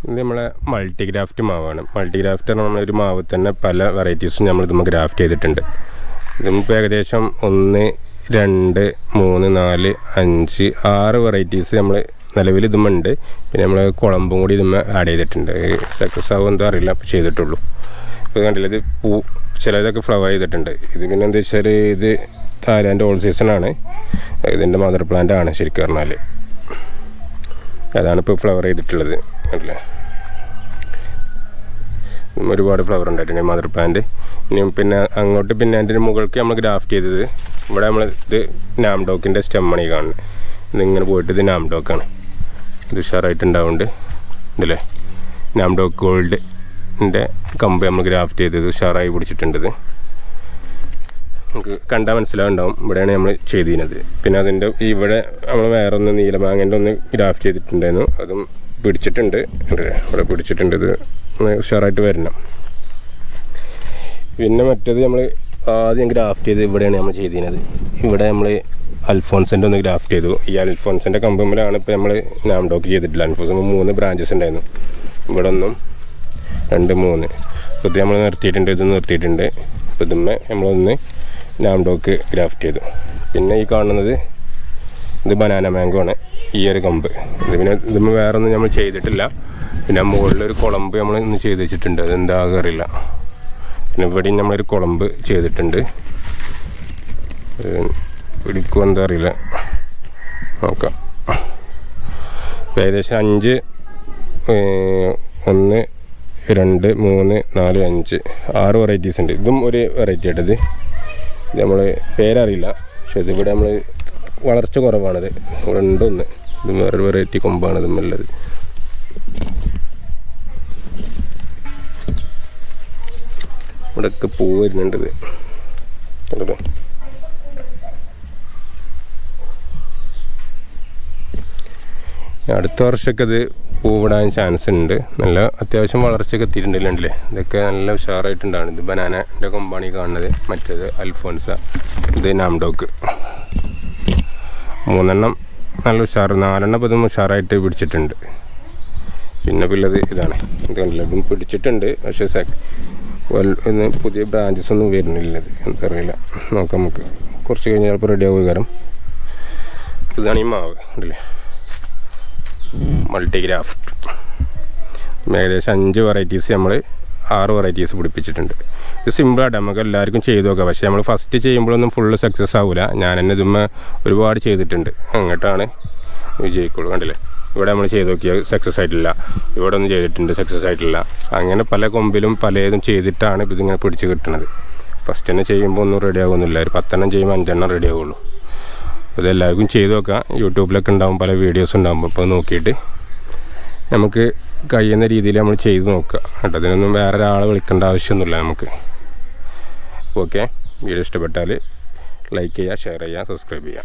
ഇത് നമ്മളെ മൾട്ടിഗ്രാഫ്റ്റ് മാവാണ്. മൾട്ടിഗ്രാഫ്റ്റ് എന്ന് പറഞ്ഞൊരു മാവ് തന്നെ പല വെറൈറ്റീസും നമ്മൾ ഇതുമ്പോൾ ഗ്രാഫ്റ്റ് ചെയ്തിട്ടുണ്ട്. ഇതിപ്പോൾ ഏകദേശം 1 2 3 4 5 6 വെറൈറ്റീസ് നമ്മൾ നിലവിൽ ഇതുമുണ്ട്. പിന്നെ നമ്മൾ കുളമ്പും കൂടി ഇതുമ്മ ആഡ് ചെയ്തിട്ടുണ്ട്. സക്സസ് ആവും എന്തോ അറിയില്ല, അപ്പോൾ ചെയ്തിട്ടുള്ളൂ. ഇപ്പോൾ കണ്ടില്ല, ഇത് ചിലതൊക്കെ ഫ്ലവർ ചെയ്തിട്ടുണ്ട്. ഇത് പിന്നെ എന്താ വെച്ചാൽ ഇത് തായ്ലാൻഡ് ഓൾ സീസണാണ്. ഇതിൻ്റെ മദർ പ്ലാന്റ് ആണ് ശരിക്കും പറഞ്ഞാൽ. അതാണ് ഇപ്പോൾ ഫ്ലവർ ചെയ്തിട്ടുള്ളത്. അല്ലേ, ഒരുപാട് ഫ്ലവർ ഉണ്ടായിട്ടുണ്ട് മദർ പ്ലാന്റ്. ഇനിയും പിന്നെ അങ്ങോട്ട് പിന്നെ അതിൻ്റെ മുകൾക്ക് നമ്മൾ ഗ്രാഫ്റ്റ് ചെയ്തത് ഇവിടെ നമ്മൾ ഇത് നാംഡോക്കിൻ്റെ സ്റ്റെമ്മണി കാണുന്നത്. ഇതിങ്ങനെ പോയിട്ട് ഇത് നാംഡോക്കാണ്. ഇത് ഉഷാറായിട്ടുണ്ടാവുന്നുണ്ട്. ഇതല്ലേ നാംഡോക്ക് ഗോൾഡിൻ്റെ കമ്പ് നമ്മൾ ഗ്രാഫ്റ്റ് ചെയ്തത് ഉഷാറായി പിടിച്ചിട്ടുണ്ട്. നമുക്ക് കണ്ടാൽ മനസ്സിലാവുണ്ടാവും. ഇവിടെയാണ് നമ്മൾ ചെയ്തിരുന്നത്. പിന്നെ അതിൻ്റെ ഇവിടെ നമ്മൾ വേറെ ഒന്ന് നീലമാങ്ങേൻ്റെ ഒന്ന് ഗ്രാഫ്റ്റ് ചെയ്തിട്ടുണ്ടായിരുന്നു. അതും പിടിച്ചിട്ടുണ്ട്. ഇവിടെ പിടിച്ചിട്ടുണ്ട്. ഇത് ഉഷാറായിട്ട് വരണം. പിന്നെ മറ്റേത് നമ്മൾ ആദ്യം ഗ്രാഫ്റ്റ് ചെയ്ത് ഇവിടെയാണ് നമ്മൾ ചെയ്തിരുന്നത്. ഇവിടെ നമ്മൾ അൽഫോൺസിൻ്റെ ഒന്ന് ഗ്രാഫ്റ്റ് ചെയ്തു. ഈ അൽഫോൺസിൻ്റെ കമ്പുമ്പിലാണ് ഇപ്പോൾ നമ്മൾ നാംഡോക്ക് ചെയ്തിട്ടില്ല. അൽഫോൺസിന് 3 ബ്രാഞ്ചസ് ഉണ്ടായിരുന്നു. ഇവിടെ 1 2 3. ഇപ്പോൾ ഇത് നമ്മൾ നിർത്തിയിട്ടുണ്ട്. ഇത് നിർത്തിയിട്ടുണ്ട്. ഇപ്പോൾ ഇതുമ്മേ നമ്മളൊന്ന് നാംഡോക്ക് ഗ്രാഫ്റ്റ് ചെയ്തു. പിന്നെ ഈ കാണുന്നത് ഇത് ബനാന മാംഗോ ആണ്. ഈ ഒരു കമ്പ് ഇത് പിന്നെ ഇതുമ്മ വേറെ ഒന്നും നമ്മൾ ചെയ്തിട്ടില്ല. പിന്നെ മുകളിലൊരു കുളമ്പ് നമ്മൾ ഇന്ന് ചെയ്ത് വെച്ചിട്ടുണ്ട്. അതെന്താകും അറിയില്ല. പിന്നെ ഇവിടെയും നമ്മളൊരു കുളമ്പ് ചെയ്തിട്ടുണ്ട്. പിടിക്കും എന്താ അറിയില്ല, നോക്കാം. ഏകദേശം 5 1 2 3 4 5 6 വെറൈറ്റീസ് ഉണ്ട്. ഇതും ഒരു വെറൈറ്റി ആയിട്ടത്. ഇത് നമ്മൾ പേരറിയില്ല, പക്ഷെ ഇതിവിടെ നമ്മൾ വളർച്ച കുറവാണിത്. ഇവിടെ ഉണ്ടൊന്ന്. ഇത് വേറൊരു വെറൈറ്റി കൊമ്പാണ് ഇതുമുള്ളത്. ഇവിടെയൊക്കെ പൂ വരുന്നുണ്ട്. ഇത് കണ്ടല്ലോ. അടുത്ത വർഷമൊക്കെ ഇത് പൂവിടാൻ ചാൻസ് ഉണ്ട്. നല്ല അത്യാവശ്യം വളർച്ചയൊക്കെ എത്തിയിട്ടുണ്ടല്ലേ. ഇതൊക്കെ നല്ല ഉഷാറായിട്ടുണ്ടാണ്. ഇത് ബനാനൻ്റെ കൊമ്പാണ് ഈ കാണുന്നത്. മറ്റേത് അൽഫോൺസ, ഇത് നാംഡോക്ക്. 3 നല്ല ഉഷാറ്. 4 ഇതും ഉഷാറായിട്ട് പിടിച്ചിട്ടുണ്ട്. പിന്നെ ഉള്ളത് ഇതാണ്. ഇത് കണ്ടില്ല, ഇതും പിടിച്ചിട്ടുണ്ട്. പക്ഷേ ഇന്ന് പുതിയ ബ്രാഞ്ചസ് ഒന്നും വരുന്നില്ല. ഇത് എന്തറിയില്ല, നോക്കാം. നമുക്ക് കുറച്ച് കഴിഞ്ഞാൽ ചിലപ്പോൾ റെഡി ആവുക. കാരണം ഇതാണ് ഈ മാവ് ഉണ്ടല്ലേ, മൾട്ടിഗ്രാഫ്റ്റ്. ഏകദേശം 5 വെറൈറ്റീസ് നമ്മൾ 6 വെറൈറ്റീസ് പിടിപ്പിച്ചിട്ടുണ്ട്. ഇത് സിമ്പിളായിട്ട് നമുക്ക് എല്ലാവർക്കും ചെയ്ത് നോക്കാം. പക്ഷേ നമ്മൾ ഫസ്റ്റ് ചെയ്യുമ്പോഴൊന്നും ഫുള്ള് സക്സസ് ആവില്ല. ഞാൻ തന്നെ ഇതുമ്മ ഒരുപാട് ചെയ്തിട്ടുണ്ട്. അങ്ങോട്ടാണ് വിജയിക്കുള്ളൂ. കണ്ടില്ലേ, ഇവിടെ നമ്മൾ ചെയ്ത് നോക്കിയാൽ സക്സസ് ആയിട്ടില്ല. ഇവിടെ ഒന്നും ചെയ്തിട്ടുണ്ട്, സക്സസ് ആയിട്ടില്ല. അങ്ങനെ പല കൊമ്പിലും പലതും ചെയ്തിട്ടാണ് ഇതിങ്ങനെ പിടിച്ച് കിട്ടുന്നത്. ഫസ്റ്റ് തന്നെ ചെയ്യുമ്പോൾ ഒന്നും റെഡി ആകുന്നില്ല. ഒരു 10 ചെയ്യുമ്പോൾ 5 റെഡി ആവുള്ളൂ. അതെല്ലാവർക്കും ചെയ്ത് നോക്കാം. യൂട്യൂബിലൊക്കെ ഉണ്ടാകും പല വീഡിയോസ് ഉണ്ടാകുമ്പോൾ. അപ്പോൾ നോക്കിയിട്ട് നമുക്ക് കഴിയുന്ന രീതിയിൽ നമ്മൾ ചെയ്ത് നോക്കുക കേട്ടോ. അതിനൊന്നും വേറെ ഒരാളെ വിളിക്കേണ്ട ആവശ്യമൊന്നുമില്ല നമുക്ക്. ഓക്കെ, വീഡിയോ ഇഷ്ടപ്പെട്ടാൽ ലൈക്ക് ചെയ്യുക, ഷെയർ ചെയ്യുക, സബ്സ്ക്രൈബ് ചെയ്യുക.